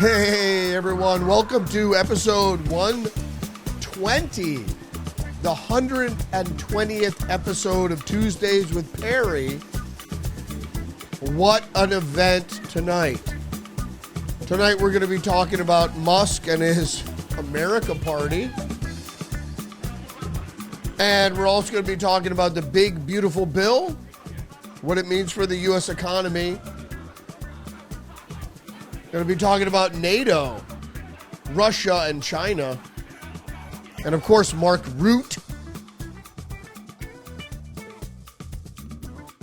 Hey everyone, welcome to episode 120, the 120th episode of Tuesdays with Perry. What an event tonight. Tonight we're going to be talking about Musk and his America Party. And we're also going to be talking about the big, beautiful bill, what it means for the U.S. economy. Going to be talking about NATO, Russia, and China. And of course, Mark Root.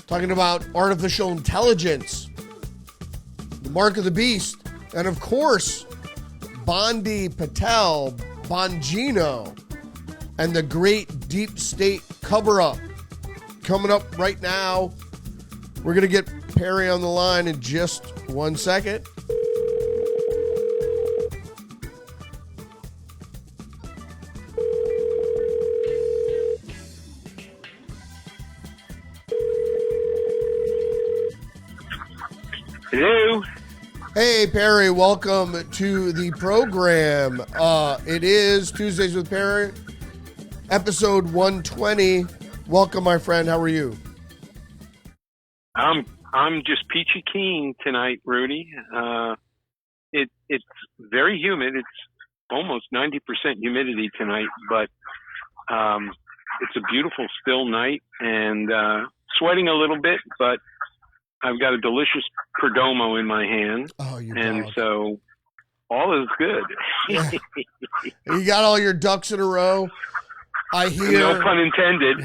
Talking about artificial intelligence, the mark of the beast. And of course, Bondi Patel, Bongino, and the great deep state cover-up. Coming up right now. We're going to get Perry on the line in just 1 second. Hello. Hey, Perry, welcome to the program. It is Tuesdays with Perry, episode 120. Welcome, my friend. How are you? I'm just peachy keen tonight, Rudy. It's very humid. It's almost 90% humidity tonight, but it's a beautiful still night and sweating a little bit, but I've got a delicious Perdomo in my hand, so all is good. Yeah. You got all your ducks in a row. I hear. No pun intended.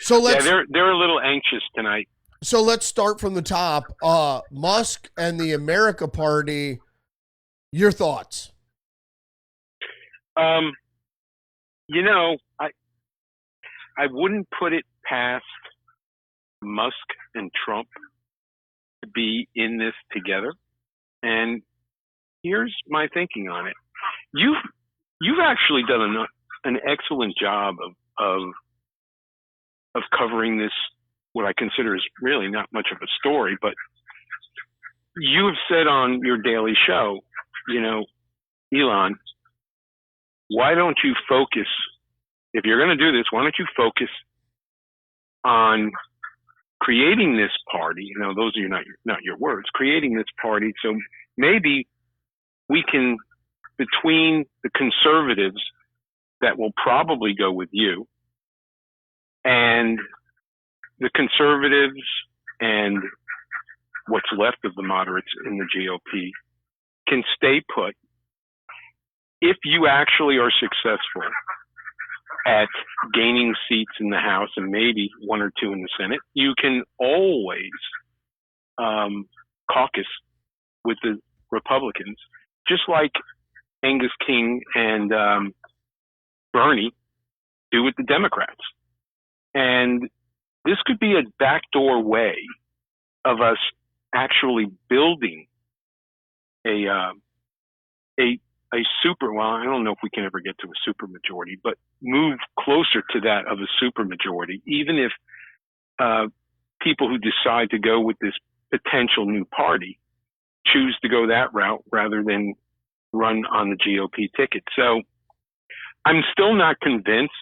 So they're a little anxious tonight. So let's start from the top. Musk and the America Party. Your thoughts? I wouldn't put it past Musk and Trump to be in this together. And here's my thinking on it. You've actually done an excellent job of covering this, what I consider is really not much of a story, but you have said on your daily show, Elon, why don't you focus, if you're going to do this, why don't you focus on creating this party? Those are not your words, creating this party. So maybe we can, between the conservatives that will probably go with you and the conservatives and what's left of the moderates in the GOP can stay put. If you actually are successful at gaining seats in the House and maybe one or two in the Senate, you can always caucus with the Republicans, just like Angus King and Bernie do with the Democrats. And this could be a backdoor way of us actually building a super, well, I don't know if we can ever get to a super majority, but move closer to that of a super majority, even if people who decide to go with this potential new party choose to go that route rather than run on the GOP ticket. So I'm still not convinced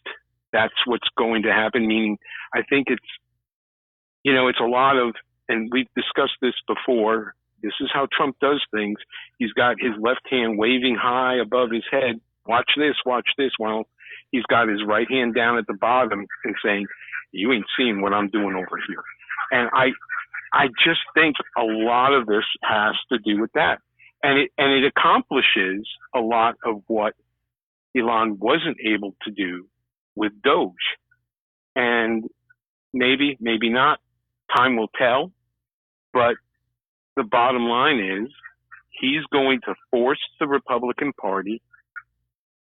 that's what's going to happen, meaning I think it's a lot of, and we've discussed this before, this is how Trump does things. He's got his left hand waving high above his head. Watch this, while he's got his right hand down at the bottom and saying, you ain't seeing what I'm doing over here. And I just think a lot of this has to do with that. And it accomplishes a lot of what Elon wasn't able to do with Doge. And maybe not. Time will tell. But the bottom line is he's going to force the Republican Party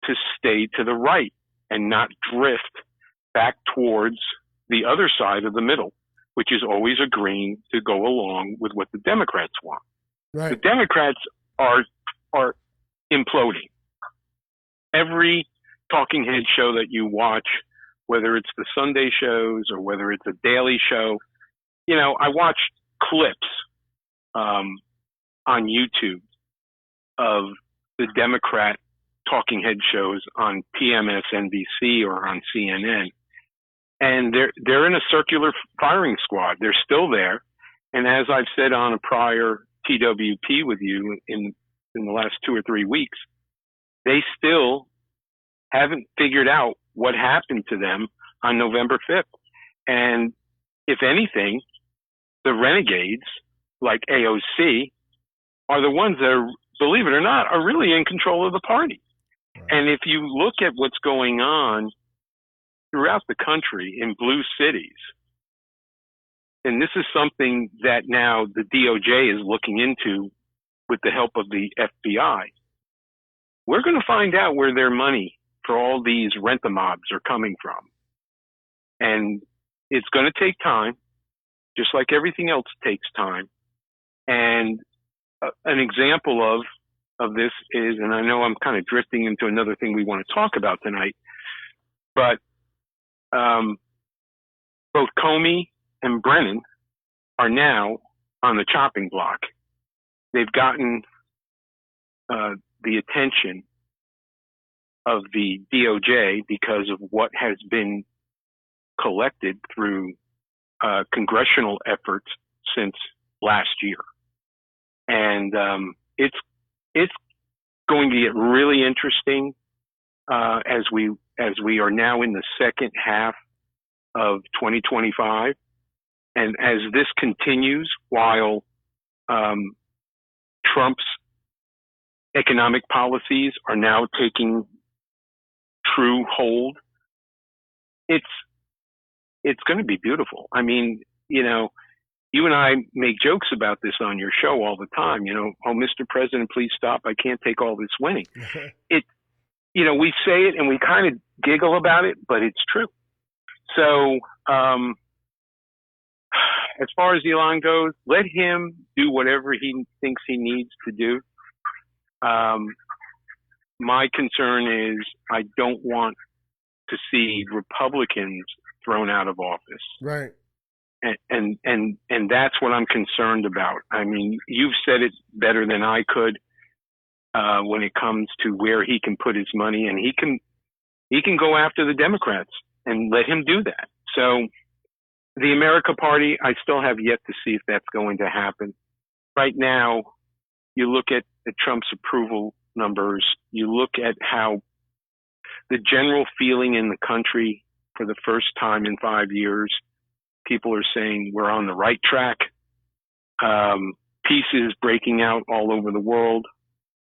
to stay to the right and not drift back towards the other side of the middle, which is always agreeing to go along with what the Democrats want. Right. The Democrats are imploding. Every talking head show that you watch, whether it's the Sunday shows or whether it's a daily show, I watch clips on YouTube of the Democrat talking head shows on PMSNBC or on CNN, and they're in a circular firing squad. They're still there, and as I've said on a prior TWP with you in the last 2 or 3 weeks, they still haven't figured out what happened to them on November 5th. And if anything, the renegades like AOC are the ones that are, believe it or not, are really in control of the party. Right. And if you look at what's going on throughout the country in blue cities, and this is something that now the DOJ is looking into with the help of the FBI, we're going to find out where their money for all these rent-a-mobs are coming from. And it's going to take time, just like everything else takes time. And an example of this is, and I know I'm kind of drifting into another thing we want to talk about tonight, but both Comey and Brennan are now on the chopping block. They've gotten the attention of the DOJ because of what has been collected through congressional efforts since last year. And it's going to get really interesting as we are now in the second half of 2025. And as this continues, while Trump's economic policies are now taking true hold, it's going to be beautiful. I mean, you know, you and I make jokes about this on your show all the time. You know, oh, Mr. President, please stop. I can't take all this winning. You know, we say it and we kind of giggle about it, but it's true. So, as far as Elon goes, let him do whatever he thinks he needs to do. My concern is I don't want to see Republicans thrown out of office. Right. And that's what I'm concerned about. I mean, you've said it better than I could when it comes to where he can put his money, and he can go after the Democrats and let him do that. So the America Party, I still have yet to see if that's going to happen. Right now, you look at Trump's approval numbers, you look at how the general feeling in the country for the first time in 5 years, people are saying we're on the right track. Peace is breaking out all over the world.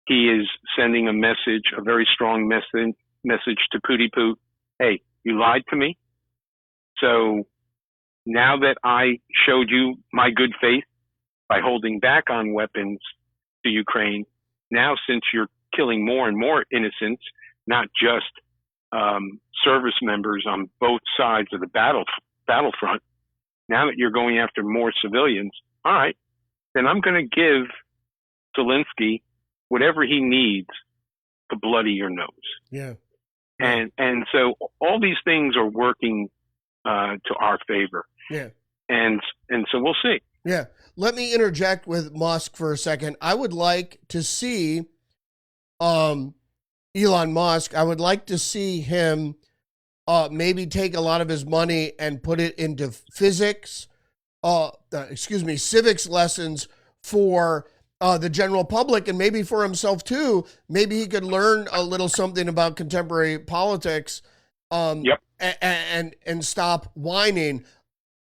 He is sending a message, a very strong message to Pootie Poo. Hey, you lied to me. So now that I showed you my good faith by holding back on weapons to Ukraine, now since you're killing more and more innocents, not just service members on both sides of the battlefront, now that you're going after more civilians, all right, then I'm going to give Zelensky whatever he needs to bloody your nose. Yeah. And so all these things are working to our favor. Yeah. And so we'll see. Yeah. Let me interject with Musk for a second. I would like to see Elon Musk. I would like to see him maybe take a lot of his money and put it into civics lessons for the general public, and maybe for himself too. Maybe he could learn a little something about contemporary politics, and stop whining.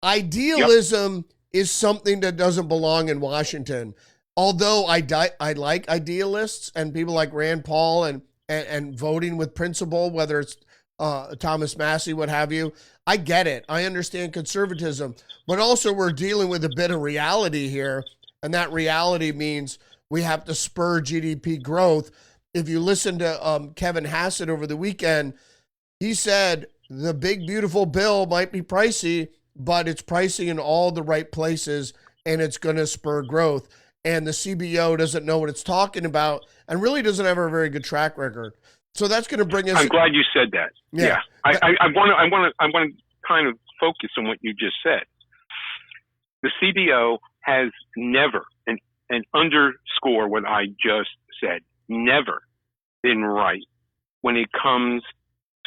Idealism is something that doesn't belong in Washington. Although I like idealists and people like Rand Paul and voting with principle, whether it's Thomas Massey, what have you. I get it. I understand conservatism, but also we're dealing with a bit of reality here. And that reality means we have to spur GDP growth. If you listen to Kevin Hassett over the weekend, he said the big, beautiful bill might be pricey, but it's pricey in all the right places, and it's going to spur growth. And the CBO doesn't know what it's talking about and really doesn't have a very good track record. So that's going to bring us. I'm glad you said that. Yeah. I want to kind of focus on what you just said. The CBO has never in and underscore what I just said, never been right when it comes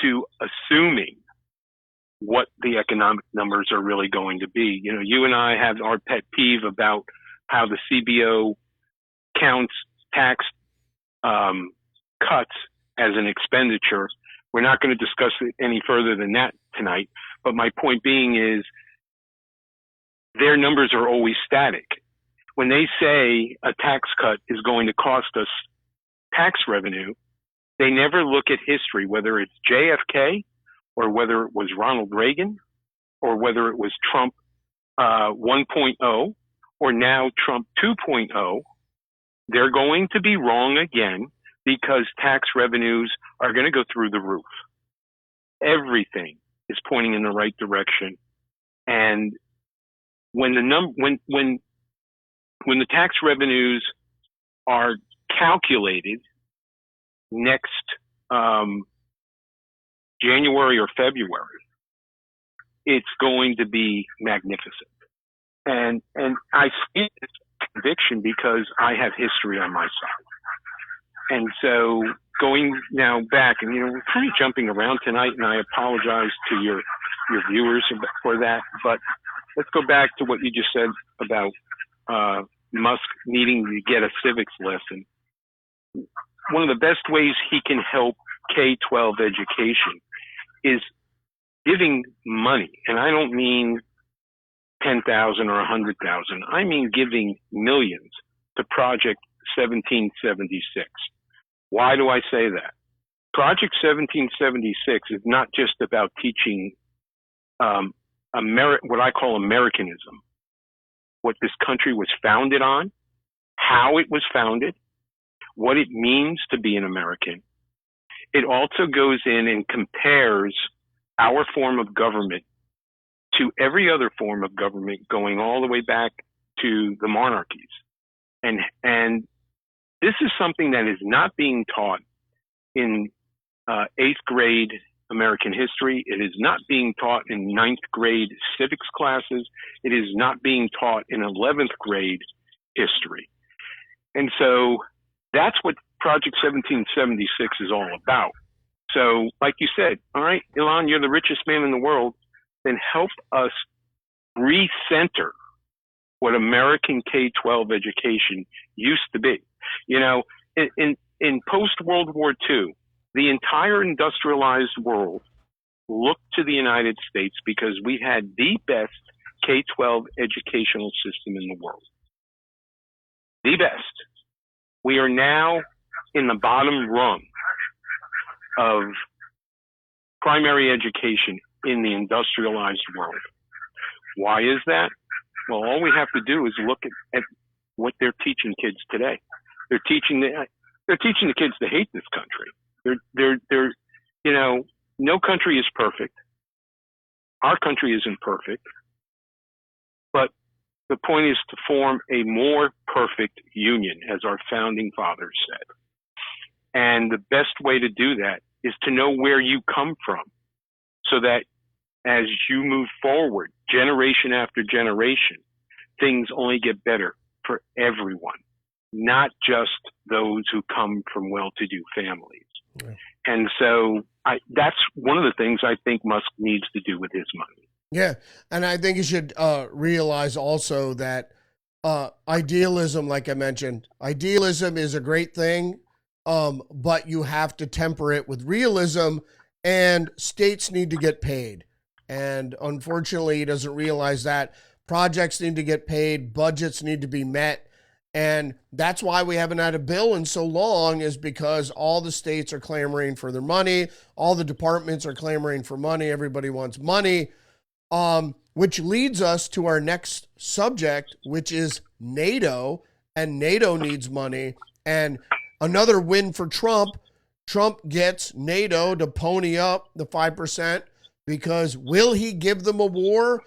to assuming what the economic numbers are really going to be. You know, you and I have our pet peeve about how the CBO counts tax cuts as an expenditure. We're not going to discuss it any further than that tonight. But my point being is their numbers are always static. When they say a tax cut is going to cost us tax revenue, they never look at history, whether it's JFK or whether it was Ronald Reagan or whether it was Trump 1.0 or now Trump 2.0. They're going to be wrong again because tax revenues are going to go through the roof. Everything is pointing in the right direction. And when the tax revenues are calculated next January or February, it's going to be magnificent. And I see this conviction because I have history on my side. And so going now back, and you know, we're kind of jumping around tonight, and I apologize to your viewers for that. But let's go back to what you just said about Musk needing to get a civics lesson. One of the best ways he can help K-12 education is giving money. And I don't mean 10,000 or 100,000. I mean giving millions to Project 1776. Why do I say that? Project 1776 is not just about teaching what I call Americanism, what this country was founded on, how it was founded, what it means to be an American. It also goes in and compares our form of government to every other form of government going all the way back to the monarchies. And this is something that is not being taught in 8th grade American history. It is not being taught in 9th grade civics classes. It is not being taught in 11th grade history. And so that's what Project 1776 is all about. So, like you said, all right, Elon, you're the richest man in the world, then help us recenter what American K-12 education used to be. You know, in post-World War II, the entire industrialized world looked to the United States because we had the best K-12 educational system in the world. The best. We are now in the bottom rung of primary education in the industrialized world. Why is that? Well, all we have to do is look at what they're teaching kids today. They're teaching the kids to hate this country. They're you know, no country is perfect. Our country isn't perfect, but the point is to form a more perfect union, as our founding fathers said. And the best way to do that is to know where you come from, so that as you move forward, generation after generation, things only get better for everyone, not just those who come from well-to-do families. Yeah. And so that's one of the things I think Musk needs to do with his money. Yeah, and I think you should realize also that idealism, like I mentioned, idealism is a great thing, but you have to temper it with realism, and states need to get paid. And unfortunately, he doesn't realize that. Projects need to get paid, budgets need to be met, and that's why we haven't had a bill in so long, is because all the states are clamoring for their money, all the departments are clamoring for money, everybody wants money. Which leads us to our next subject, which is NATO, and NATO needs money. And another win for Trump. Trump gets NATO to pony up the 5%, because will he give them a war?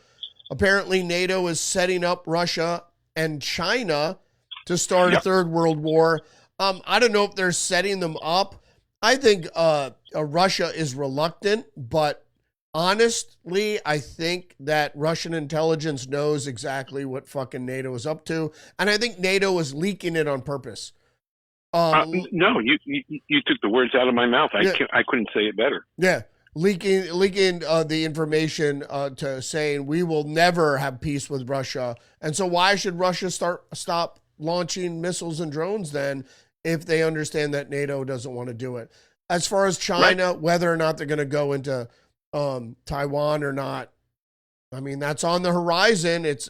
Apparently NATO is setting up Russia and China to start a third world war. I don't know if they're setting them up. I think Russia is reluctant, but Honestly, I think that Russian intelligence knows exactly what fucking NATO is up to, and I think NATO is leaking it on purpose. No, you took the words out of my mouth. Yeah. I couldn't say it better. Yeah, leaking the information to saying we will never have peace with Russia, and so why should Russia stop launching missiles and drones then if they understand that NATO doesn't want to do it? As far as China, right, whether or not they're going to go into Taiwan or not, I mean that's on the horizon. It's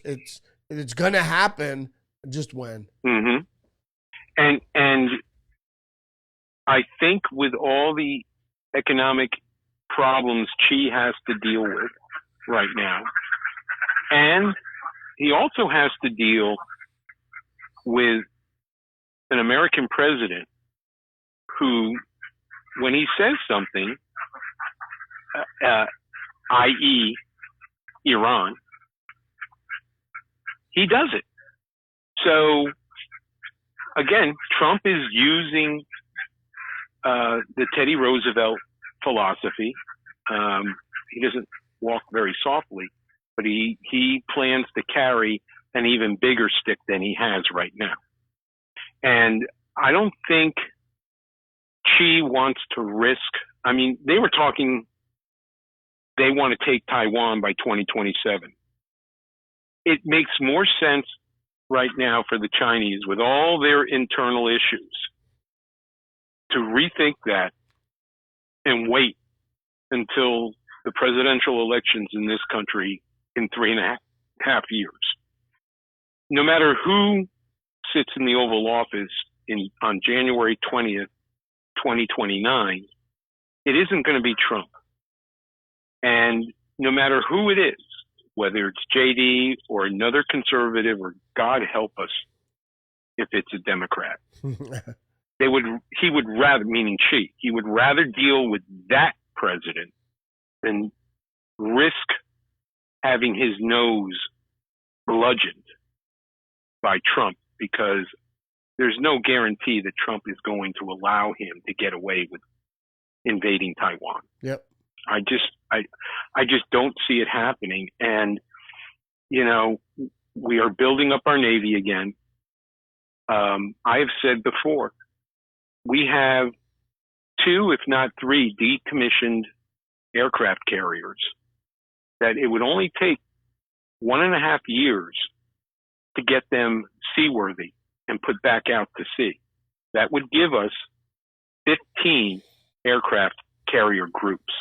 going to happen. Just when. Mm-hmm. And I think with all the economic problems Xi has to deal with right now, and he also has to deal with an American president who, when he says something, i.e. Iran, he does it. So again, Trump is using the Teddy Roosevelt philosophy. He doesn't walk very softly, but he plans to carry an even bigger stick than he has right now. And I don't think Xi wants to risk. I mean, they were talking, they want to take Taiwan by 2027. It makes more sense right now for the Chinese, with all their internal issues, to rethink that and wait until the presidential elections in this country in 3.5 years. No matter who sits in the Oval Office on January 20th, 2029, it isn't going to be Trump. And no matter who it is, whether it's JD or another conservative, or God help us if it's a Democrat, he would rather, meaning Xi, he would rather deal with that president than risk having his nose bludgeoned by Trump, because there's no guarantee that Trump is going to allow him to get away with invading Taiwan. Yep. I just don't see it happening. And, you know, we are building up our Navy again. I have said before, we have 2, if not 3, decommissioned aircraft carriers that it would only take 1.5 years to get them seaworthy and put back out to sea. That would give us 15 aircraft carrier groups.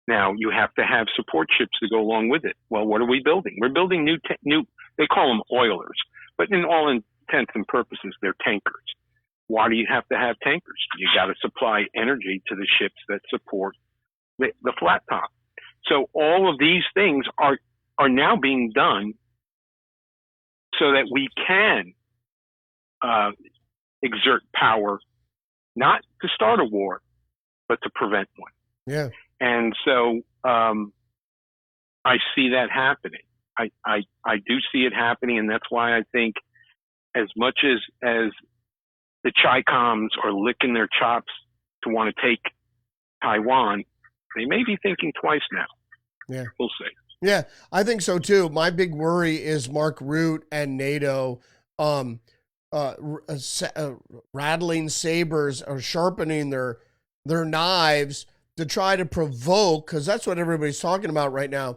Now, you have to have support ships to go along with it. Well, what are we building? We're building new, they call them oilers, but in all intents and purposes, they're tankers. Why do you have to have tankers? You got to supply energy to the ships that support the flat top. So all of these things are now being done so that we can exert power, not to start a war, but to prevent one. Yeah. And so I see that happening. I do see it happening, and that's why I think as much as the Chi-Coms are licking their chops to want to take Taiwan, they may be thinking twice now. Yeah. We'll see. Yeah, I think so too. My big worry is Mark Rutte and NATO rattling sabers or sharpening their knives to try to provoke, because that's what everybody's talking about right now.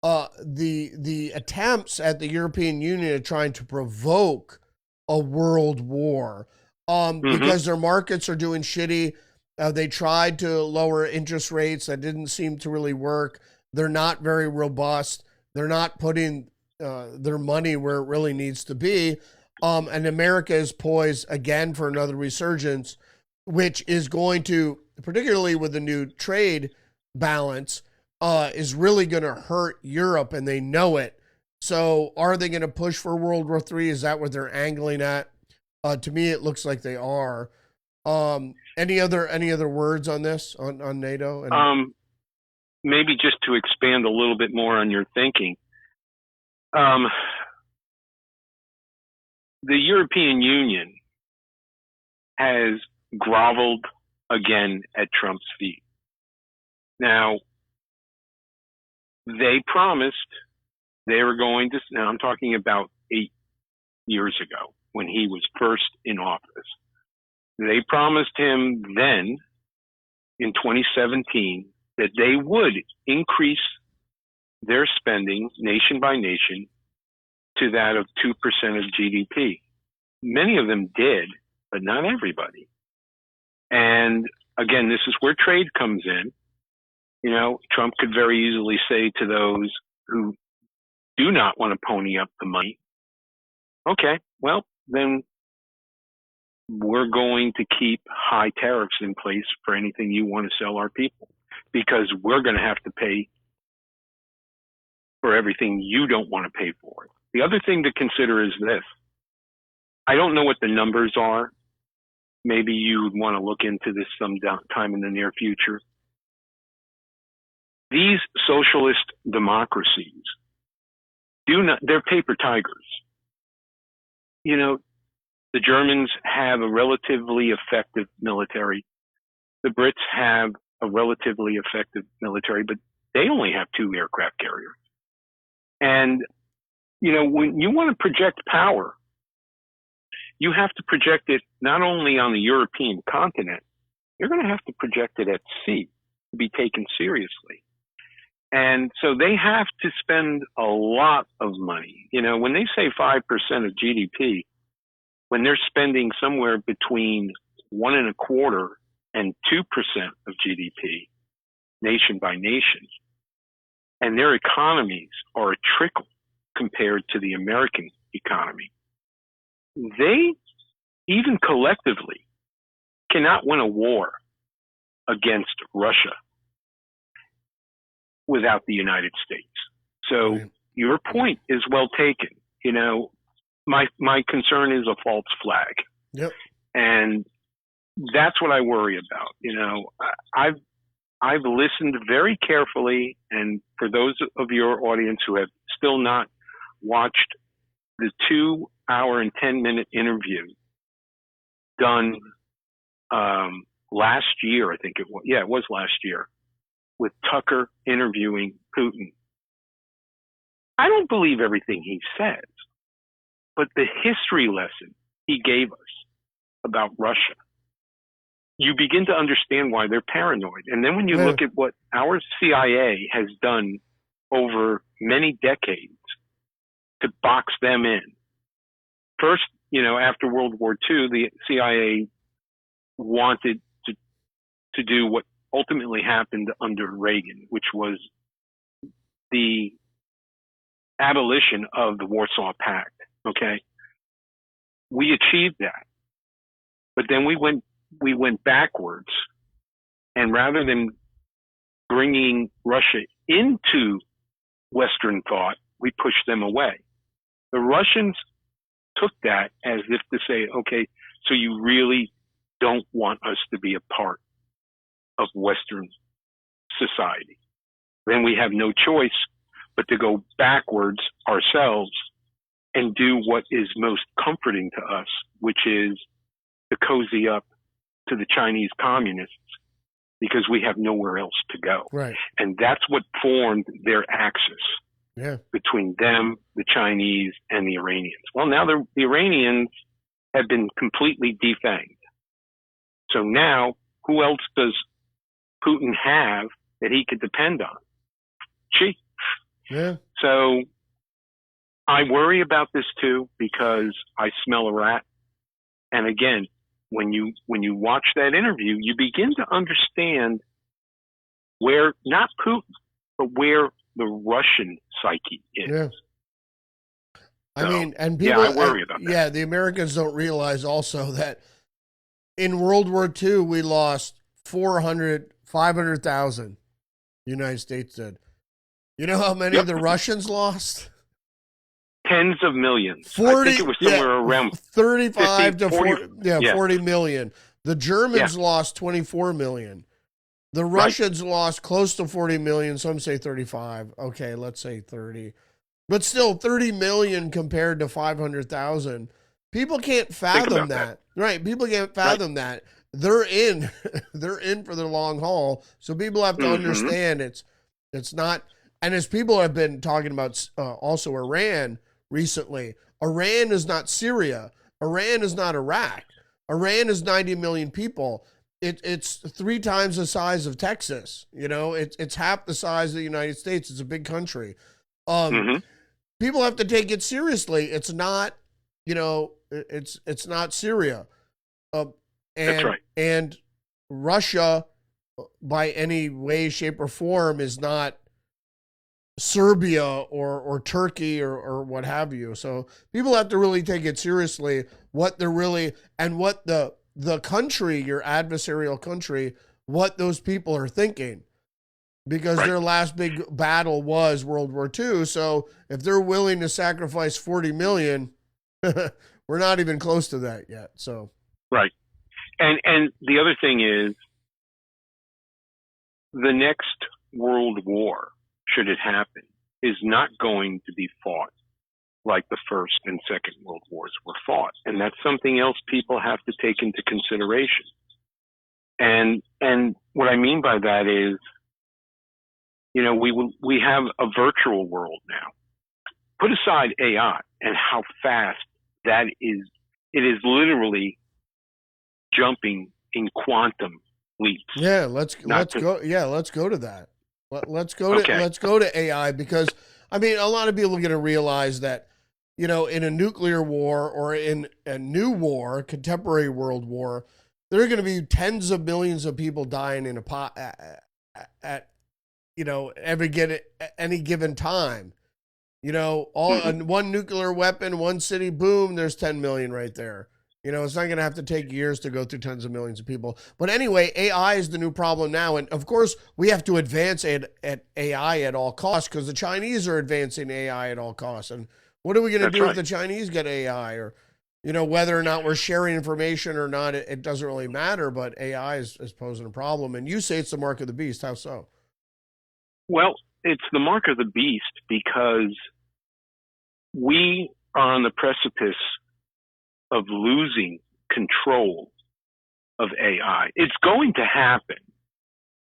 The attempts at the European Union are trying to provoke a world war because their markets are doing shitty. They tried to lower interest rates. That didn't seem to really work. They're not very robust. They're not putting their money where it really needs to be. And America is poised again for another resurgence, which is going to, particularly with the new trade balance, is really going to hurt Europe, and they know it. So are they going to push for World War III? Is that what they're angling at? To me, it looks like they are. Any other words on this, on NATO? Maybe just to expand a little bit more on your thinking. The European Union has groveled again at Trump's feet. Now, they promised they were going to, now I'm talking about 8 years ago when he was first in office. They promised him then in 2017 that they would increase their spending nation by nation to that of 2% of GDP. Many of them did, but not everybody. And again, this is where trade comes in. You know, Trump could very easily say to those who do not want to pony up the money, okay, well, then we're going to keep high tariffs in place for anything you want to sell our people, because we're going to have to pay for everything you don't want to pay for. The other thing to consider is this. I don't know what the numbers are. Maybe you would want to look into this sometime in the near future. These socialist democracies they're paper tigers. You know, the Germans have a relatively effective military. The Brits have a relatively effective military, but they only have 2 aircraft carriers. And, you know, when you want to project power, you have to project it not only on the European continent, you're going to have to project it at sea to be taken seriously. And so they have to spend a lot of money. You know, when they say 5% of GDP, when they're spending somewhere between 1.25% and 2% of GDP, nation by nation, and their economies are a trickle compared to the American economy, they, even collectively, cannot win a war against Russia without the United States. So your point is well taken. You know, my concern is a false flag. Yep. And that's what I worry about. You know, I've listened very carefully, and for those of your audience who have still not watched the 2-hour and 10-minute interview done last year, I think it was. Yeah, it was last year, with Tucker interviewing Putin. I don't believe everything he says, but the history lesson he gave us about Russia, you begin to understand why they're paranoid. And then when you look at what our CIA has done over many decades to box them in. First, you know, after World War II, the CIA wanted to do what ultimately happened under Reagan, which was the abolition of the Warsaw Pact. Okay. We achieved that. But then we went backwards, and rather than bringing Russia into Western thought, we pushed them away. The Russians took that as if to say, okay, so you really don't want us to be a part of Western society. Then we have no choice but to go backwards ourselves and do what is most comforting to us, which is to cozy up to the Chinese communists because we have nowhere else to go. Right. And that's what formed their axis between them, the Chinese, and the Iranians. Well, now the Iranians have been completely defanged. So now, who else does Putin have that he could depend on? Xi. Yeah. So I worry about this too because I smell a rat. And again, when you watch that interview, you begin to understand where, not Putin, but where the Russian psyche is. Yeah. I So, mean, and people, I worry about that. Yeah, the Americans don't realize also that in World War II, we lost 500,000. The United States did. You know how many the Russians lost? Tens of millions. 40, I think it was somewhere around 35 50, to 40, 40 million. The Germans lost 24 million. The Russians lost close to 40 million. Some say 35. Okay, let's say 30. But still 30 million compared to 500,000. People can't fathom that. Right. People can't fathom that. They're in. They're in for the long haul. So people have to understand it's not And as people have been talking about also Iran recently, Iran is not Syria. Iran is not Iraq. Iran is 90 million people. It's 3 times the size of Texas. You know, it's half the size of the United States. It's a big country. People have to take it seriously. It's not, you know, it's not Syria. That's right. And Russia, by any way, shape, or form, is not Serbia or Turkey or what have you. So people have to really take it seriously, what they're really, and what the country, your adversarial country, what those people are thinking. Because their last big battle was World War II. So if they're willing to sacrifice 40 million, we're not even close to that yet. So right. And the other thing is, the next world war, should it happen, is not going to be fought like the First and Second World Wars were fought. And that's something else people have to take into consideration. And what I mean by that is, you know, we have a virtual world now. Put aside AI and how fast that is. It is literally jumping in quantum leaps. Yeah, let's go. Yeah, let's go to that. Let's go to AI, because I mean, a lot of people are going to realize that, you know, in a nuclear war or in a new war, contemporary world war, there are going to be tens of millions of people dying in at you know, any given time. You know, one nuclear weapon, one city, boom, there's 10 million right there. You know, it's not going to have to take years to go through tens of millions of people. But anyway, AI is the new problem now. And of course, we have to advance at AI at all costs, because the Chinese are advancing AI at all costs. And what are we going to do if the Chinese get AI? Or, you know, whether or not we're sharing information or not, it doesn't really matter. But AI is posing a problem. And you say it's the mark of the beast. How so? Well, it's the mark of the beast because we are on the precipice of losing control of AI. It's going to happen.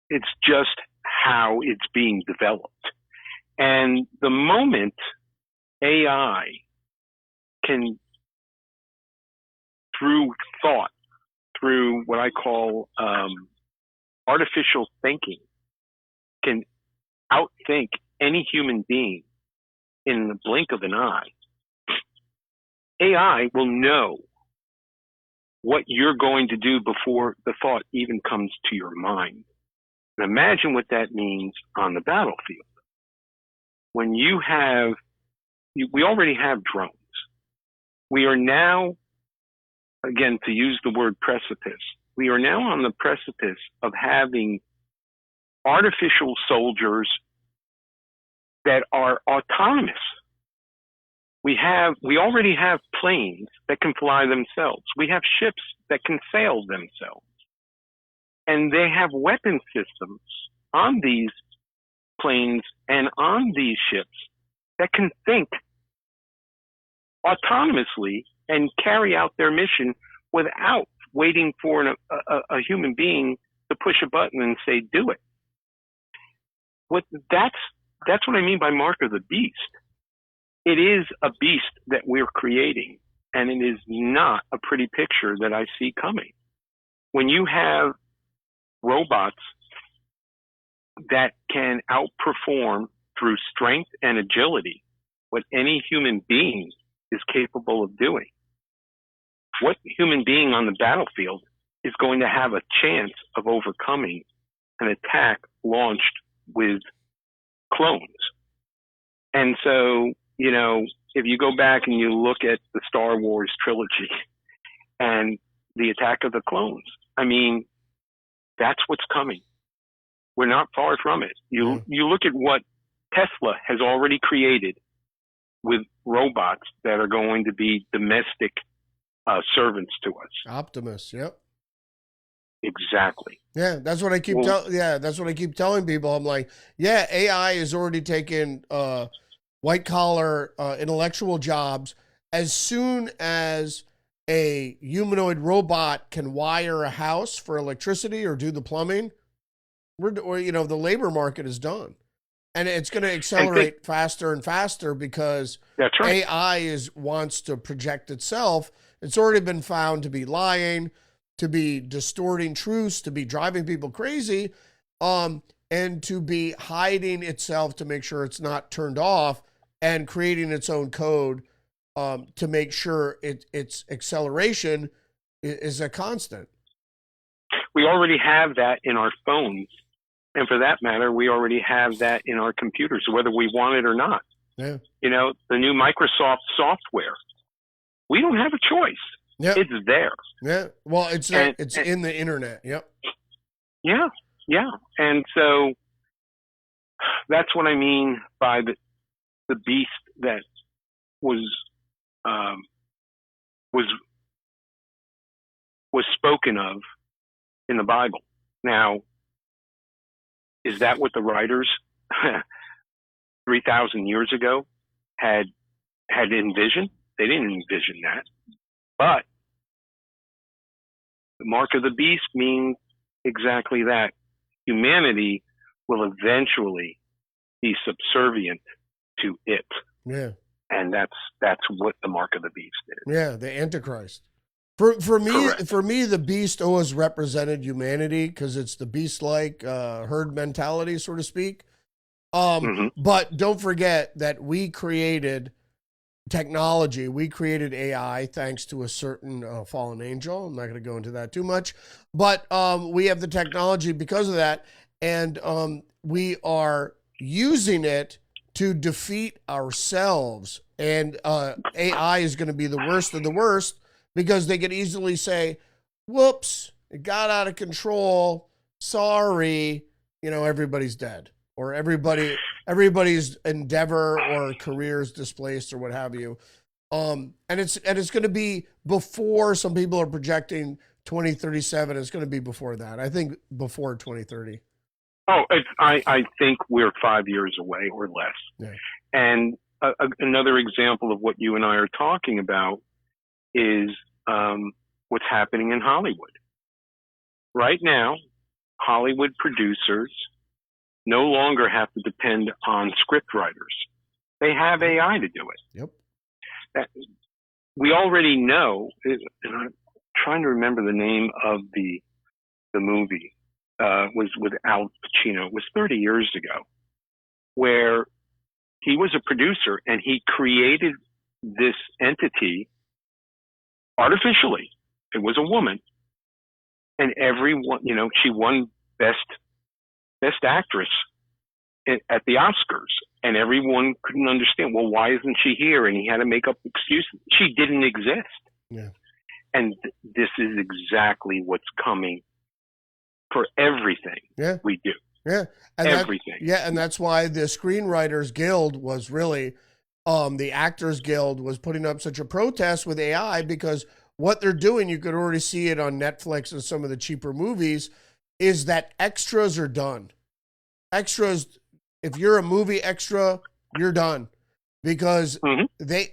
It's just how it's being developed. And the moment AI can, through thought, through what I call artificial thinking, can outthink any human being in the blink of an eye, AI will know what you're going to do before the thought even comes to your mind. And imagine what that means on the battlefield. When we already have drones. We are now, again, to use the word precipice, we are now on the precipice of having artificial soldiers that are autonomous. We already have planes that can fly themselves. We have ships that can sail themselves. And they have weapon systems on these planes and on these ships that can think autonomously and carry out their mission without waiting for a human being to push a button and say, do it. That's what I mean by mark of the beast. It is a beast that we're creating, and it is not a pretty picture that I see coming. When you have robots that can outperform through strength and agility what any human being is capable of doing, what human being on the battlefield is going to have a chance of overcoming an attack launched with clones? And so, you know, if you go back and you look at the Star Wars trilogy and the Attack of the Clones, I mean, that's what's coming. We're not far from it. You look at what Tesla has already created with robots that are going to be domestic servants to us. Optimus, yep. Exactly. Yeah, that's what I keep that's what I keep telling people. I'm like, yeah, AI is already taking white collar intellectual jobs. As soon as a humanoid robot can wire a house for electricity or do the plumbing, the labor market is done. And it's going to accelerate faster and faster because that's right. AI wants to project itself. It's already been found to be lying, to be distorting truths, to be driving people crazy, and to be hiding itself to make sure it's not turned off and creating its own code to make sure its acceleration is a constant. We already have that in our phones. And for that matter, we already have that in our computers, whether we want it or not. Yeah. You know, the new Microsoft software, we don't have a choice. Yep. It's there. Yeah. Well, it's in the internet. Yep. Yeah. Yeah. And so that's what I mean by the beast that was spoken of in the Bible. Now, is that what the writers 3,000 years ago had envisioned? They didn't envision that. But the mark of the beast means exactly that. Humanity will eventually be subservient to it. Yeah. And that's what the mark of the beast is. Yeah, the Antichrist. For me, the beast always represented humanity because it's the beast-like herd mentality, so to speak. But don't forget that we created technology. We created AI thanks to a certain fallen angel. I'm not going to go into that too much. But we have the technology because of that, and we are using it to defeat ourselves. And AI is going to be the worst of the worst, because they could easily say, whoops, it got out of control. Sorry, everybody's dead, or everybody's endeavor or career is displaced or what have you. And it's going to be before. Some people are projecting 2037. It's going to be before that. I think before 2030. Oh, I think we're 5 years away or less. Yeah. And another example of what you and I are talking about is what's happening in Hollywood. Right now, Hollywood producers no longer have to depend on script writers. They have AI to do it. Yep. We already know, and I'm trying to remember the name of the movie, was with Al Pacino. It was 30 years ago, where he was a producer and he created this entity artificially. It was a woman, and everyone, she won best actress at the Oscars, and everyone couldn't understand. Well, why isn't she here? And he had to make up excuses. She didn't exist. Yeah. And this is exactly what's coming for everything we do. Yeah. And everything. And that's why the Screenwriters Guild was really, the Actors Guild was putting up such a protest with AI, because what they're doing, you could already see it on Netflix and some of the cheaper movies, is that extras are done. Extras, if you're a movie extra, you're done, because they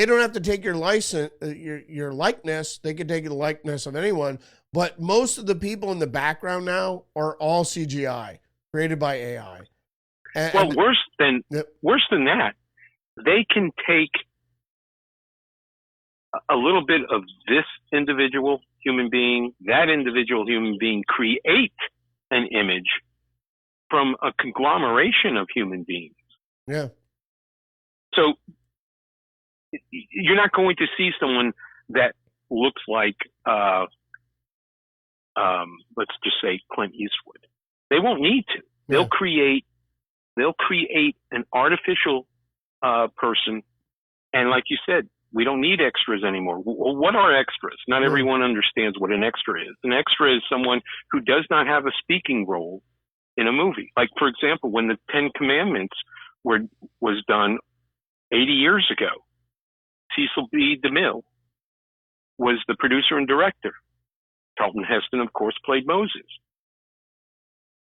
don't have to take your license, your likeness. They can take the likeness of anyone, but most of the people in the background now are all CGI created by AI. Worse than that, they can take a little bit of this individual human being, that individual human being, create an image from a conglomeration of human beings. Yeah. So you're not going to see someone that looks like, let's just say Clint Eastwood. They won't need to. They'll create an artificial person, and like you said, we don't need extras anymore. Well, what are extras? Not everyone understands what an extra is. An extra is someone who does not have a speaking role in a movie. Like, for example, when the Ten Commandments was done 80 years ago, Cecil B. DeMille was the producer and director. Charlton Heston, of course, played Moses.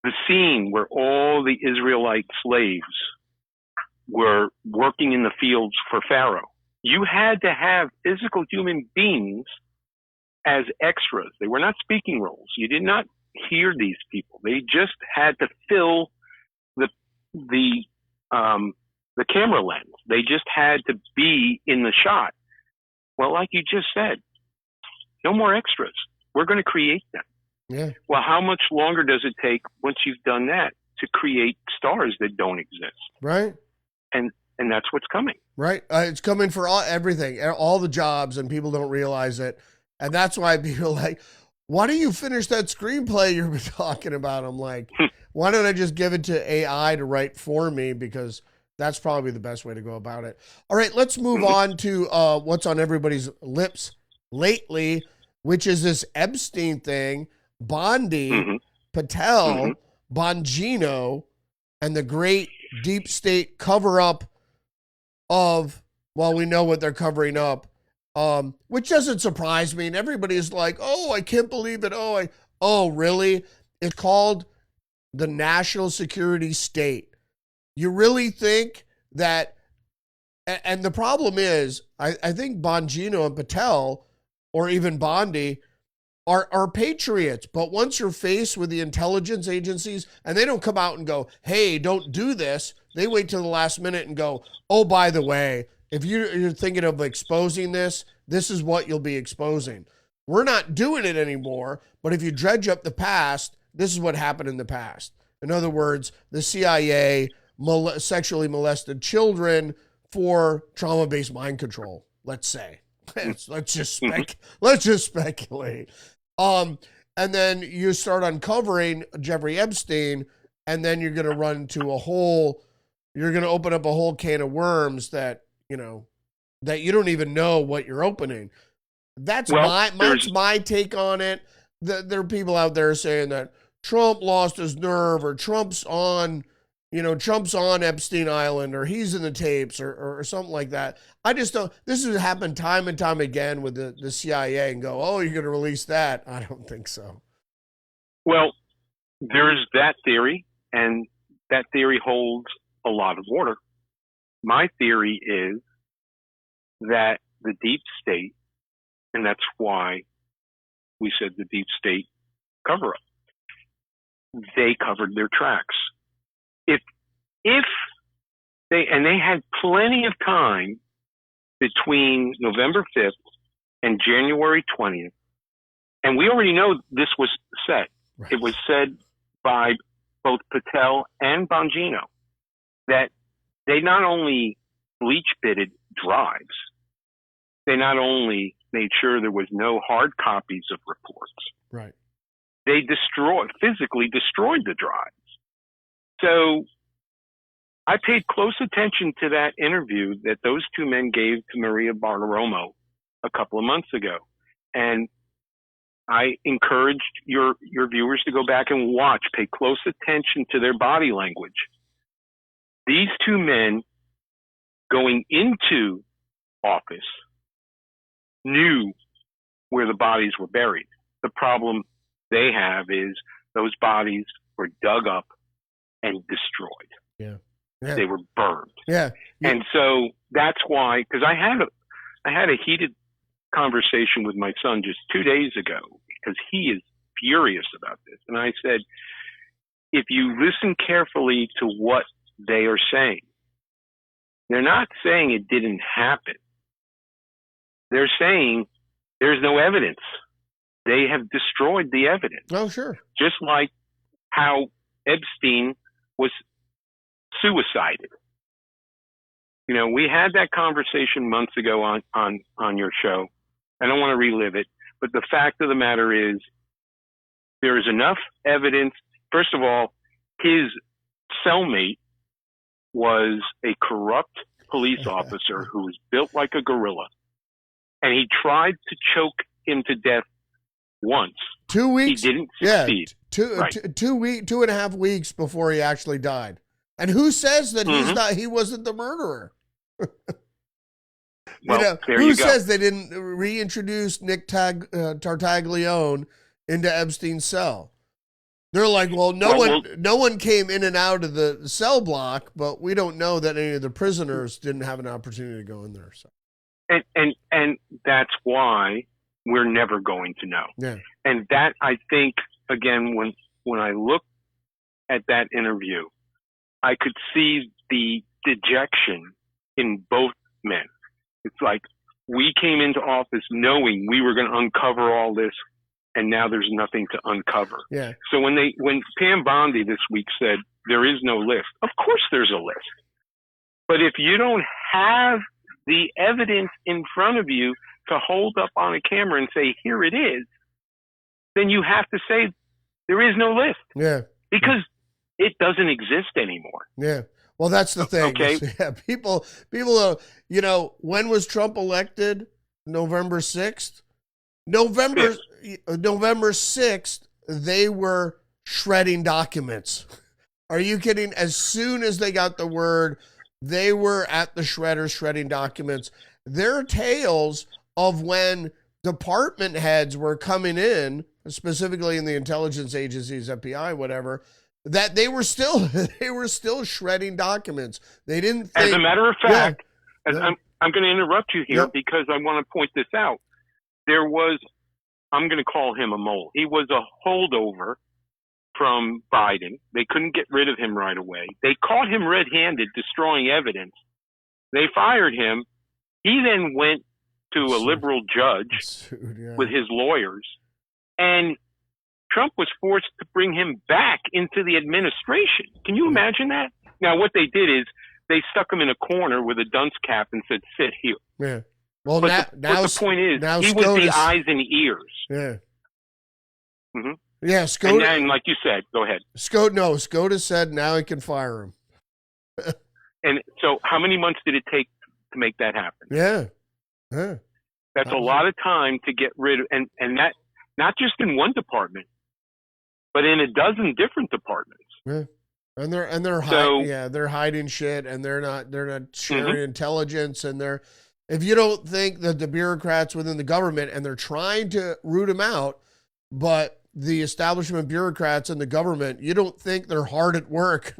The scene where all the Israelite slaves were working in the fields for Pharaoh, you had to have physical human beings as extras. They were not speaking roles. You did not hear these people. They just had to fill the the camera lens. They just had to be in the shot. Well, like you just said, no more extras. We're going to create them. Yeah. Well, how much longer does it take once you've done that to create stars that don't exist? Right. And that's what's coming. Right. It's coming for everything, all the jobs, and people don't realize it. And that's why people are like, why don't you finish that screenplay you've been talking about? I'm like, why don't I just give it to AI to write for me? Because that's probably the best way to go about it. All right, let's move on to what's on everybody's lips lately, which is this Epstein thing, Bondi, Patel, Bongino, and the great deep state cover-up of, well, we know what they're covering up, which doesn't surprise me. And everybody's like, oh, I can't believe it. Oh, really? It's called the national security state. You really think that, and the problem is, I think Bongino and Patel, or even Bondi, are patriots. But once you're faced with the intelligence agencies, and they don't come out and go, hey, don't do this, they wait till the last minute and go, oh, by the way, if you're thinking of exposing this, this is what you'll be exposing. We're not doing it anymore, but if you dredge up the past, this is what happened in the past. In other words, the CIA sexually molested children for trauma-based mind control, let's say. let's just speculate. And then you start uncovering Jeffrey Epstein, and then you're going to run to you're going to open up a whole can of worms that you don't even know what you're opening. That's my take on it. There are people out there saying that Trump lost his nerve, or Trump's on Epstein Island, or he's in the tapes, or something like that. I just don't. This has happened time and time again with the CIA, and go, oh, you're going to release that? I don't think so. Well, there's that theory, and that theory holds a lot of water. My theory is that the deep state, and that's why we said the deep state cover-up, they covered their tracks. If they had plenty of time between November 5th and January 20th, and we already know this was said. Right. It was said by both Patel and Bongino that they not only bleach-bitted drives, they not only made sure there was no hard copies of reports. Right. They physically destroyed the drives. So I paid close attention to that interview that those two men gave to Maria Bartiromo a couple of months ago. And I encouraged your viewers to go back and watch, pay close attention to their body language. These two men going into office knew where the bodies were buried. The problem they have is those bodies were dug up and destroyed. Yeah. They were burned. Yeah. And so that's why, because I had a heated conversation with my son just 2 days ago, because he is furious about this. And I said, if you listen carefully to what they are saying, they're not saying it didn't happen. They're saying there's no evidence. They have destroyed the evidence. Oh, sure. Just like how Epstein was suicided. We had that conversation months ago on your show. I don't want to relive it, but the fact of the matter is there is enough evidence. First of all, his cellmate was a corrupt police officer who was built like a gorilla, and he tried to choke him to death once. 2 weeks? He didn't succeed. Yeah, 2.5 weeks before he actually died. And who says that he wasn't the murderer? Well, who says they didn't reintroduce Nick Tartaglione into Epstein's cell? They're like, well, no one came in and out of the cell block, but we don't know that any of the prisoners didn't have an opportunity to go in there. So. And that's why we're never going to know. Yeah. And that, I think, again, when I look at that interview, I could see the dejection in both men. It's like we came into office knowing we were going to uncover all this, and now there's nothing to uncover. Yeah. So when Pam Bondi this week said there is no list, of course there's a list. But if you don't have the evidence in front of you to hold up on a camera and say, here it is, then you have to say there is no list. Yeah. Because it doesn't exist anymore. Yeah. Well, that's the thing. Okay. Yeah. People, when was Trump elected? November 6th? November 6th, they were shredding documents. Are you kidding? As soon as they got the word, they were at the shredder shredding documents. There are tales of when department heads were coming in, specifically in the intelligence agencies, FBI, whatever, that they were still shredding documents. They didn't think, as a matter of fact, yeah. I'm going to interrupt you here Yep. because I want to point this out. There was, I'm going to call him a mole. He was a holdover from Biden. They couldn't get rid of him right away. They caught him red-handed destroying evidence. They fired him. He then went to a liberal judge with his lawyers, and Trump was forced to bring him back into the administration. Can you imagine that? Now, what they did is they stuck him in a corner with a dunce cap and said, sit here. Yeah. Well, but the point is, he was the eyes and ears. Yeah. Mm-hmm. Yeah, SCOTUS. And like you said, go ahead. SCOTUS said now he can fire him. And so how many months did it take to make that happen? Yeah. Yeah. That's a lot of time to get rid of, and that not just in one department, but in a dozen different departments. Yeah. And they're hiding shit, and they're not sharing intelligence, and if you don't think that the bureaucrats within the government, and they're trying to root them out, but the establishment bureaucrats in the government, you don't think they're hard at work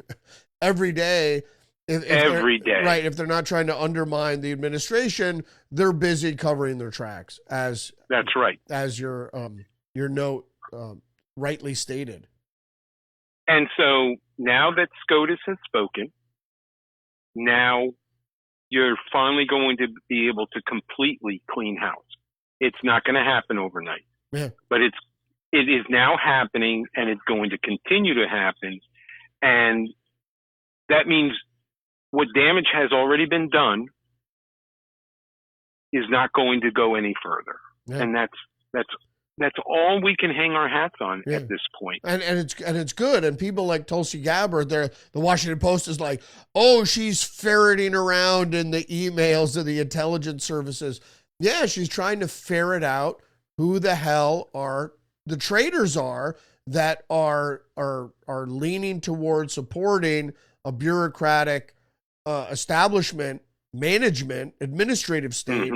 every day. Every day. Right. If they're not trying to undermine the administration, they're busy covering their tracks, that's right. As your note rightly stated. And so now that SCOTUS has spoken, now you're finally going to be able to completely clean house. It's not going to happen overnight. Yeah. But it is now happening, and it's going to continue to happen. And that means what damage has already been done is not going to go any further. Yeah. And that's all we can hang our hats on at this point. And it's good. And people like Tulsi Gabbard, the Washington Post is like, oh, she's ferreting around in the emails of the intelligence services. Yeah, she's trying to ferret out who the hell the traitors are that are leaning towards supporting a bureaucratic establishment, management, administrative state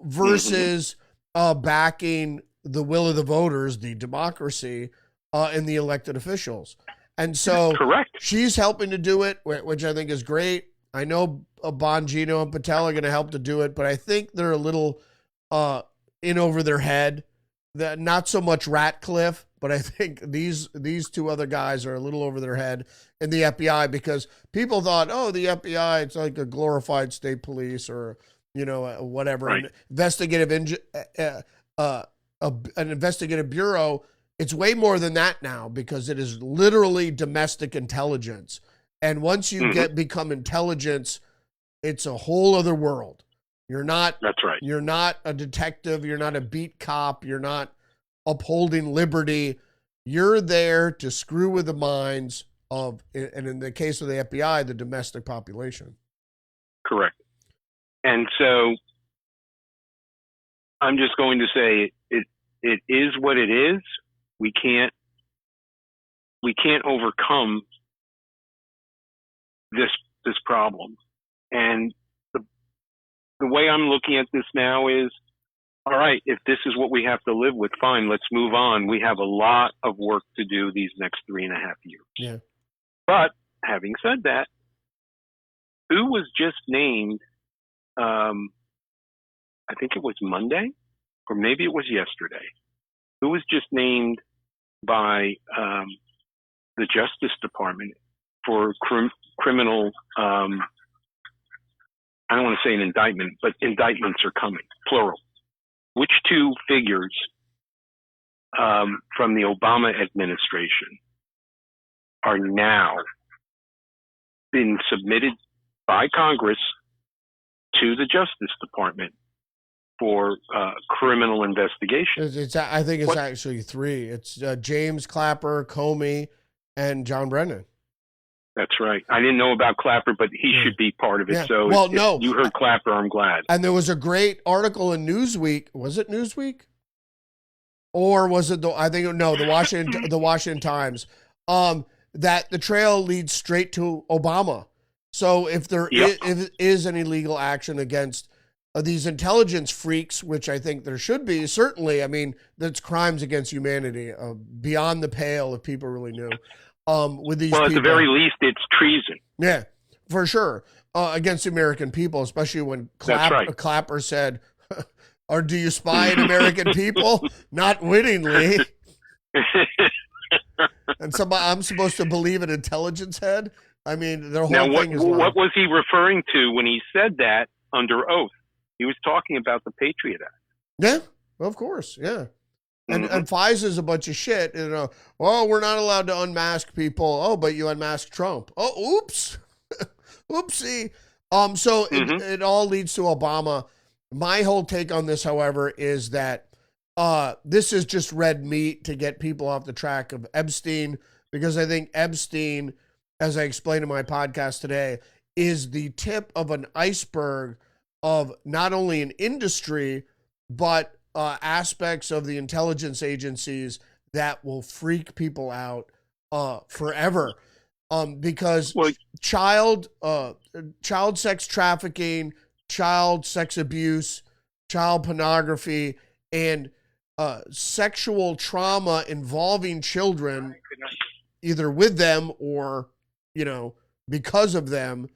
versus backing the will of the voters, the democracy, and the elected officials. And so correct. She's helping to do it, which I think is great. I know Bongino and Patel are going to help to do it, but I think they're a little in over their head. That not so much Ratcliffe, but I think these two other guys are a little over their head in the FBI, because people thought, oh, the FBI, it's like a glorified state police or, whatever, right. An investigative bureau. It's way more than that now, because it is literally domestic intelligence. And once you become intelligence, it's a whole other world. That's right. You're not a detective. You're not a beat cop. You're not upholding liberty. You're there to screw with the minds of, and in the case of the FBI, the domestic population. Correct. And so I'm just going to say it is what it is. We can't overcome this problem. And the way I'm looking at this now is, all right, if this is what we have to live with, fine, let's move on. We have a lot of work to do these next 3.5 years. Yeah. But having said that, who was just named, I think it was Monday, or maybe it was yesterday, who was just named by the Justice Department for criminal. I don't want to say an indictment, but indictments are coming, plural. Which two figures from the Obama administration are now been submitted by Congress to the Justice Department for criminal investigation? I think it's actually three. It's James Clapper, Comey, and John Brennan. That's right. I didn't know about Clapper, but he should be part of it. Yeah. So if you heard Clapper, I'm glad. And there was a great article in Newsweek. Was it Newsweek? Or was it the Washington Times, that the trail leads straight to Obama. So if there is any legal action against these intelligence freaks, which I think there should be, certainly, I mean, that's crimes against humanity, beyond the pale if people really knew. With these people, at the very least, it's treason. Yeah, for sure. Against the American people, especially when Clapper said, or do you spy on American people? Not wittingly. And I'm supposed to believe an intelligence head? I mean, their whole thing is... What was he referring to when he said that under oath? He was talking about the Patriot Act. Yeah, of course, yeah. And FISA's a bunch of shit. You know, oh, we're not allowed to unmask people. Oh, but you unmasked Trump. Oh, oops. Oopsie. So it all leads to Obama. My whole take on this, however, is that this is just red meat to get people off the track of Epstein, because I think Epstein, as I explained in my podcast today, is the tip of an iceberg of not only an industry, but aspects of the intelligence agencies that will freak people out forever. Because child sex trafficking, child sex abuse, child pornography, and sexual trauma involving children, either with them or, because of them,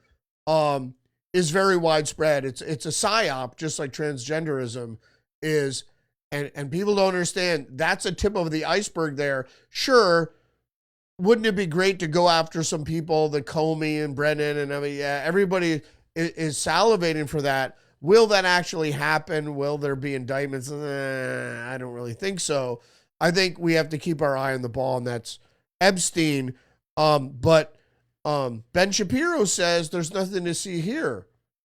is very widespread. It's a psyop, just like transgenderism is, and people don't understand that's a tip of the iceberg there. Sure, wouldn't it be great to go after some people, the Comey and Brennan, and everybody is salivating for that. Will that actually happen? Will there be indictments? I don't really think so. I think we have to keep our eye on the ball, and that's Epstein. But Ben Shapiro says there's nothing to see here,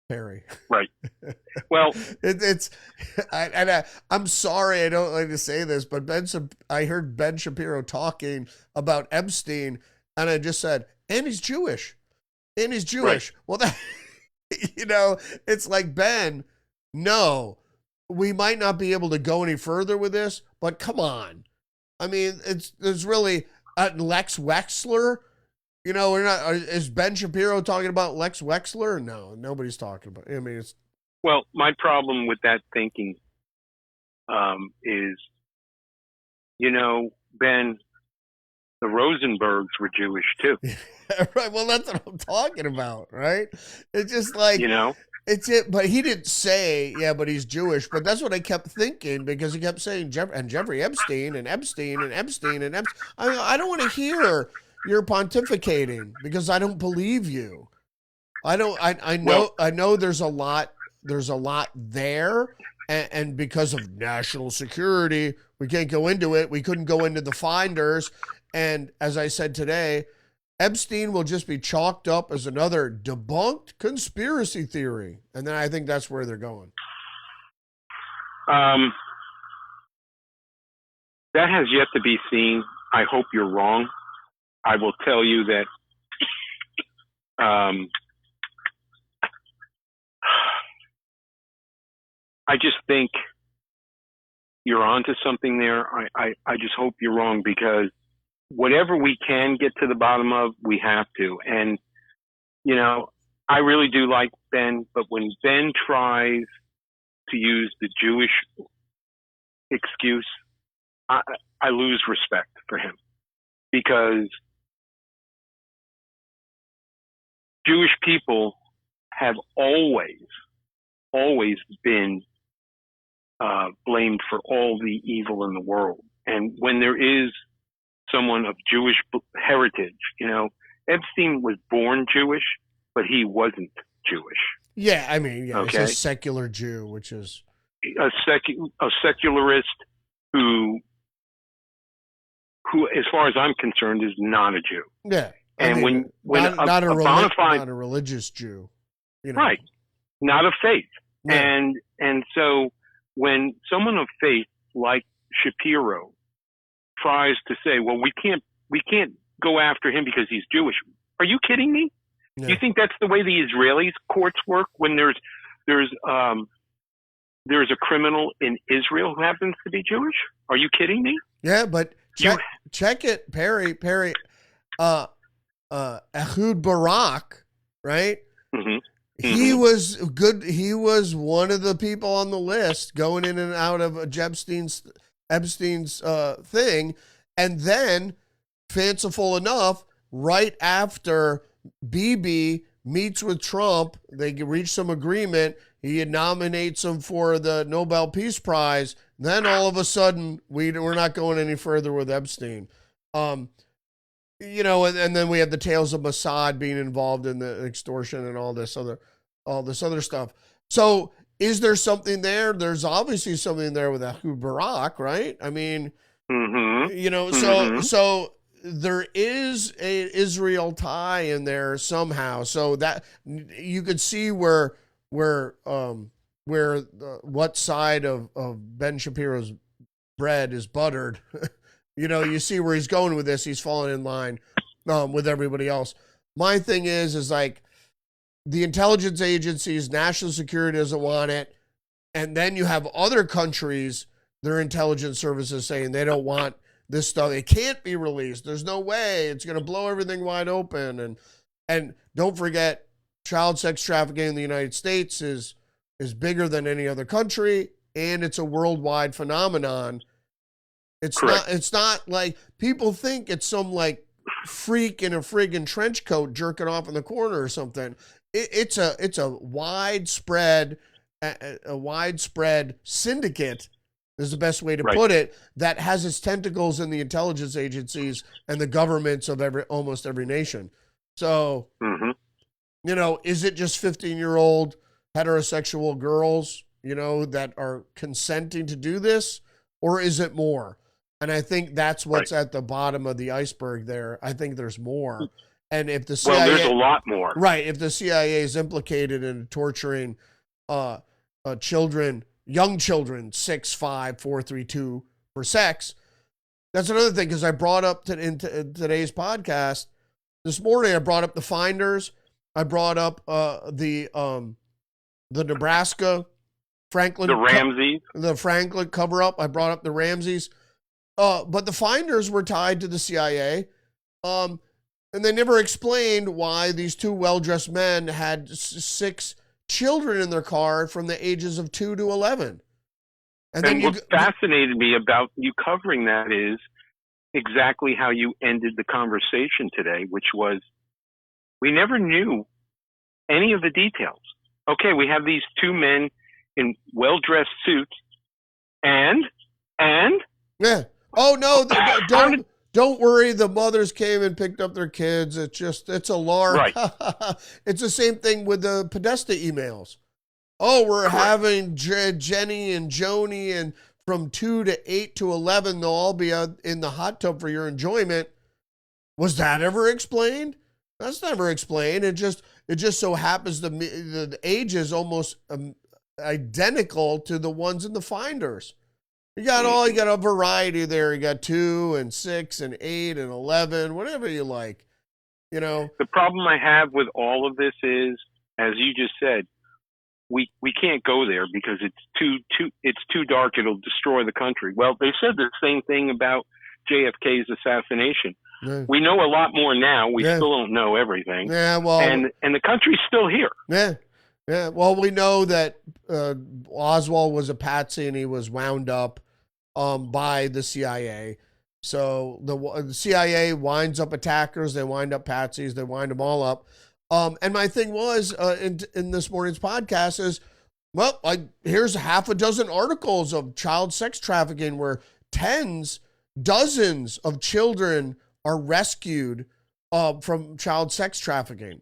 Perry. Right. Well, I'm sorry, I don't like to say this, but I heard Ben Shapiro talking about Epstein, and I just said, and he's Jewish. Right. Well, that, it's like, Ben, no, we might not be able to go any further with this, but come on. I mean, there's really Lex Wexler. We're not. Is Ben Shapiro talking about Lex Wexler? No, nobody's talking about. I mean, it's. Well, my problem with that thinking is, Ben, the Rosenbergs were Jewish too. Right. Well, that's what I'm talking about, right? It's just like it's it. But he didn't say, but he's Jewish. But that's what I kept thinking, because he kept saying Jeffrey Epstein and Epstein and Epstein and Epstein. I don't want to hear you're pontificating, because I don't believe you. I know there's a lot there, and because of national security, we can't go into it. We couldn't go into the finders. And as I said today, Epstein will just be chalked up as another debunked conspiracy theory. And then I think that's where they're going. That has yet to be seen. I hope you're wrong. I will tell you that I just think you're onto something there. I just hope you're wrong, because whatever we can get to the bottom of, we have to. And, I really do like Ben, but when Ben tries to use the Jewish excuse, I lose respect for him, because Jewish people have always been blamed for all the evil in the world. And when there is someone of Jewish heritage, Epstein was born Jewish, but he wasn't Jewish. Yeah, I mean, yeah, Okay? he's a secular Jew, which is A secularist who, as far as I'm concerned, is not a Jew. yeah. And when not a bona fide, not a religious Jew, right, not of faith. Yeah. And so when someone of faith like Shapiro tries to say, well, we can't go after him because he's Jewish. Are you kidding me? Yeah. You think that's the way the Israeli courts work when there's a criminal in Israel who happens to be Jewish? Are you kidding me? Yeah, but check it, Perry. Ehud Barak, right? Mm-hmm. He was good. He was one of the people on the list going in and out of Epstein's thing. And then, fanciful enough, right after Bibi meets with Trump, they reach some agreement. He nominates him for the Nobel Peace Prize. Then all of a sudden, we're not going any further with Epstein. You know, and then we had the tales of Mossad being involved in the extortion and all this other stuff. So is there something there? There's obviously something there with Ehud Barak, right? I mean, you know, so there is a Israel tie in there somehow. So that you could see where what side of Ben Shapiro's bread is buttered. You know, you see where he's going with this. He's falling in line with everybody else. My thing is like the intelligence agencies, national security doesn't want it. And then you have other countries, their intelligence services saying they don't want this stuff. It can't be released. There's no way. It's going to blow everything wide open. And don't forget, child sex trafficking in the United States is bigger than any other country. And it's a worldwide phenomenon. It's not like people think it's some like freak in a friggin' trench coat jerking off in the corner or something. It's a widespread syndicate is the best way to put it, that has its tentacles in the intelligence agencies and the governments of almost every nation. So, you know, is it just 15-year-old heterosexual girls, you know, that are consenting to do this, or is it more? And I think that's what's at the bottom of the iceberg there. I think there's more. And if the CIA... Well, there's a lot more. Right. If the CIA is implicated in torturing children, young children, 6, 5, 4, 3, 2, for sex, that's another thing, because I brought up in today's podcast, this morning I brought up the Finders. I brought up the Nebraska Franklin... The Ramseys. The Franklin cover-up. I brought up the Ramseys. But the Finders were tied to the CIA, and they never explained why these two well-dressed men had 6 children in their car from the ages of 2 to 11. And what fascinated me about you covering that is exactly how you ended the conversation today, which was we never knew any of the details. Okay, we have these 2 men in well-dressed suits, and yeah. Oh no! Don't worry. The mothers came and picked up their kids. It's a lark. Right. It's the same thing with the Podesta emails. Oh, we're having Jenny and Joni, and from 2 to 8 to 11, they'll all be in the hot tub for your enjoyment. Was that ever explained? That's never explained. It just so happens the age is almost identical to the ones in the Finders. You got a variety there. You got 2 and 6 and 8 and 11, whatever you like. You know, the problem I have with all of this is, as you just said, we can't go there because it's too dark. It'll destroy the country. Well, they said the same thing about JFK's assassination. Yeah. We know a lot more now. We still don't know everything. Yeah, well, and the country's still here. Yeah. Yeah, well, we know that Oswald was a patsy and he was wound up by the CIA. So the CIA winds up attackers, they wind up patsies, they wind them all up. And my thing was in this morning's podcast is, well, here's half a dozen articles of child sex trafficking where dozens of children are rescued from child sex trafficking.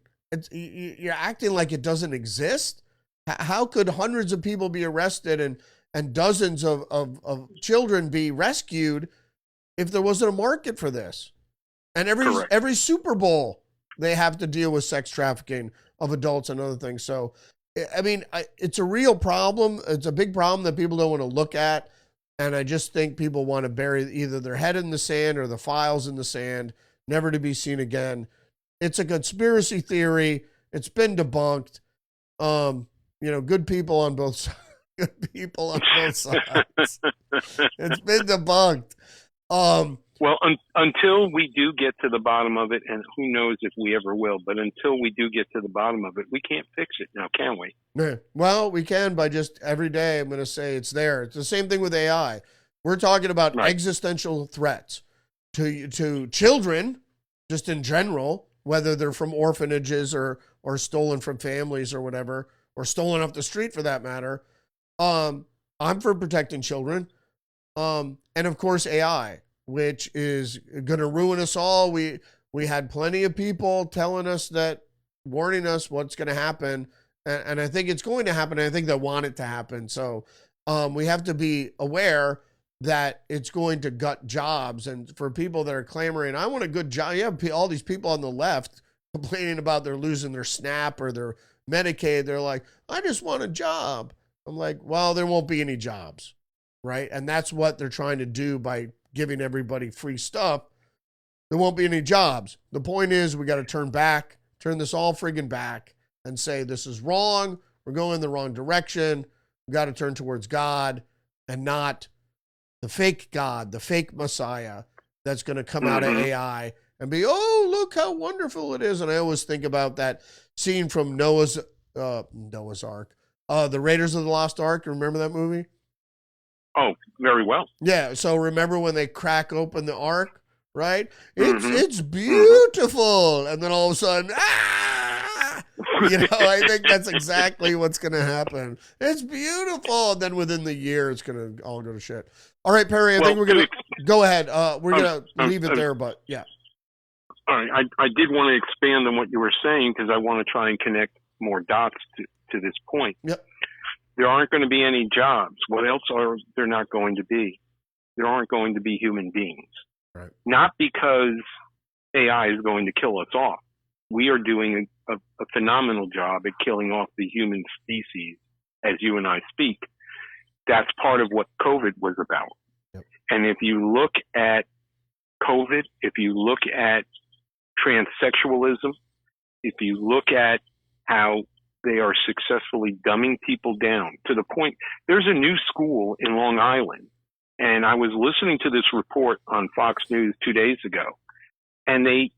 You're acting like it doesn't exist. How could hundreds of people be arrested and dozens of children be rescued if there wasn't a market for this? And every Super Bowl, they have to deal with sex trafficking of adults and other things. So, I mean, it's a real problem. It's a big problem that people don't want to look at. And I just think people want to bury either their head in the sand or the files in the sand, never to be seen again. It's a conspiracy theory. It's been debunked. Good people on both sides. Good people on both sides. It's been debunked. Well, until we do get to the bottom of it, and who knows if we ever will, but until we do get to the bottom of it, we can't fix it now, can we? Yeah. Well, we can by just every day I'm going to say it's there. It's the same thing with AI. We're talking about existential threats to children, just in general, whether they're from orphanages or stolen from families or whatever, or stolen off the street for that matter. I'm for protecting children. And of course, AI, which is going to ruin us all. We had plenty of people telling us that, warning us what's going to happen. And I think it's going to happen. I think they want it to happen. So we have to be aware that it's going to gut jobs. And for people that are clamoring, I want a good job. You have all these people on the left complaining about they're losing their SNAP or their Medicaid. They're like, I just want a job. I'm like, well, there won't be any jobs, right? And that's what they're trying to do by giving everybody free stuff. There won't be any jobs. The point is we got to turn this all friggin' back and say this is wrong. We're going in the wrong direction. We got to turn towards God and not the fake God, the fake Messiah that's going to come out of AI and be, oh, look how wonderful it is. And I always think about that scene from Noah's Ark, the Raiders of the Lost Ark. Remember that movie? Oh, very well. Yeah. So remember when they crack open the ark, right? It's beautiful. And then all of a sudden, I think that's exactly what's going to happen. It's beautiful. And then within the year, it's going to all go to shit. All right, Perry, I think we're going to go ahead. We're going to leave it there, but yeah. All right. I did want to expand on what you were saying because I want to try and connect more dots to this point. Yep. There aren't going to be any jobs. What else are there not going to be? There aren't going to be human beings. Right. Not because AI is going to kill us off. We are doing a phenomenal job at killing off the human species as you and I speak. That's part of what COVID was about. Yep. And if you look at COVID, if you look at transsexualism, if you look at how they are successfully dumbing people down to the point, there's a new school in Long Island. And I was listening to this report on Fox News 2 days ago. And the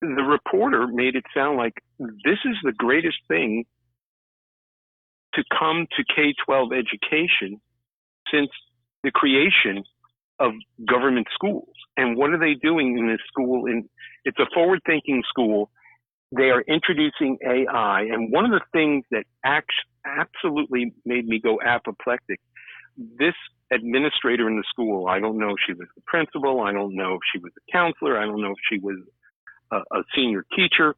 reporter made it sound like this is the greatest thing to come to K-12 education since the creation of government schools. And what are they doing in this school? It's a forward-thinking school. They are introducing AI, and one of the things that absolutely made me go apoplectic, this administrator in the school, I don't know if she was the principal, I don't know if she was a counselor, I don't know if she was a senior teacher.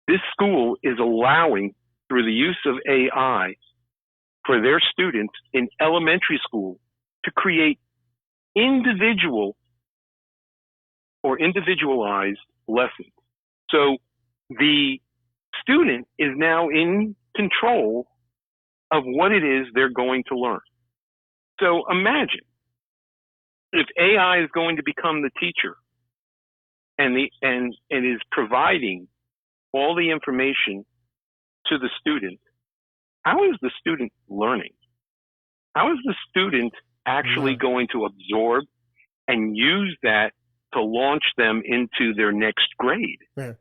This school is allowing, through the use of AI, for their students in elementary school to create individual or individualized lessons. So the student is now in control of what it is they're going to learn. So imagine if AI is going to become the teacher and is providing all the information to the student. How is the student learning? How is the student actually going to absorb and use that to launch them into their next grade? Yeah.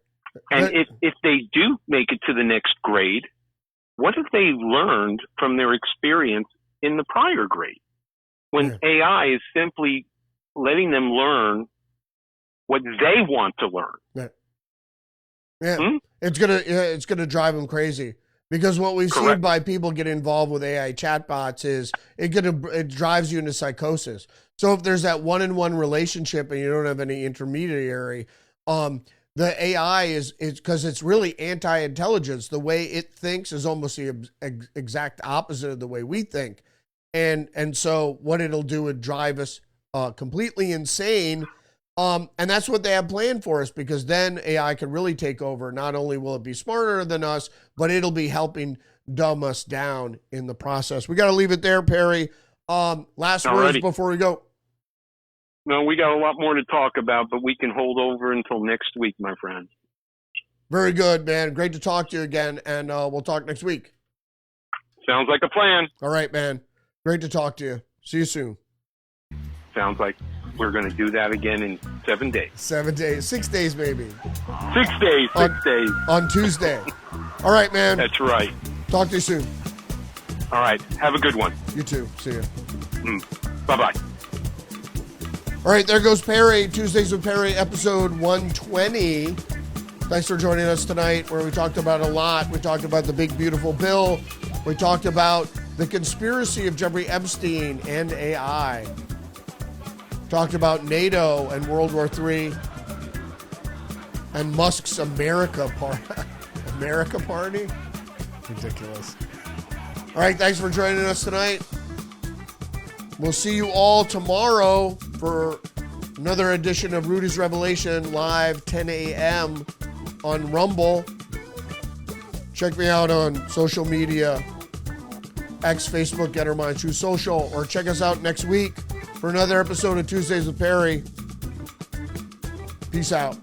And if they do make it to the next grade, what have they learned from their experience in the prior grade? When AI is simply letting them learn what they want to learn. Yeah. It's gonna drive them crazy. Because what we've seen by people getting involved with AI chatbots is it drives you into psychosis. So if there's that one-on-one relationship and you don't have any intermediary, The AI is because it's really anti-intelligence. The way it thinks is almost the exact opposite of the way we think. And so what it'll do is drive us completely insane. And that's what they have planned for us, because then AI can really take over. Not only will it be smarter than us, but it'll be helping dumb us down in the process. We got to leave it there, Perry. Last words before we go. No, we got a lot more to talk about, but we can hold over until next week, my friend. Very good, man. Great to talk to you again, and we'll talk next week. Sounds like a plan. All right, man. Great to talk to you. See you soon. Sounds like we're going to do that again in 7 days. 7 days. 6 days, maybe. 6 days. 6 days. On Tuesday. All right, man. That's right. Talk to you soon. All right. Have a good one. You too. See you. Bye-bye. All right, there goes Perry. Tuesdays with Perry, episode 120. Thanks for joining us tonight, where we talked about a lot. We talked about the big, beautiful bill. We talked about the conspiracy of Jeffrey Epstein and AI. Talked about NATO and World War III and Musk's America Party. Ridiculous. All right, thanks for joining us tonight. We'll see you all tomorrow for another edition of Rudy's Revelation, live 10 a.m. on Rumble. Check me out on social media, X, Facebook, Getter, Mind, True Social, or check us out next week for another episode of Tuesdays with Perry. Peace out.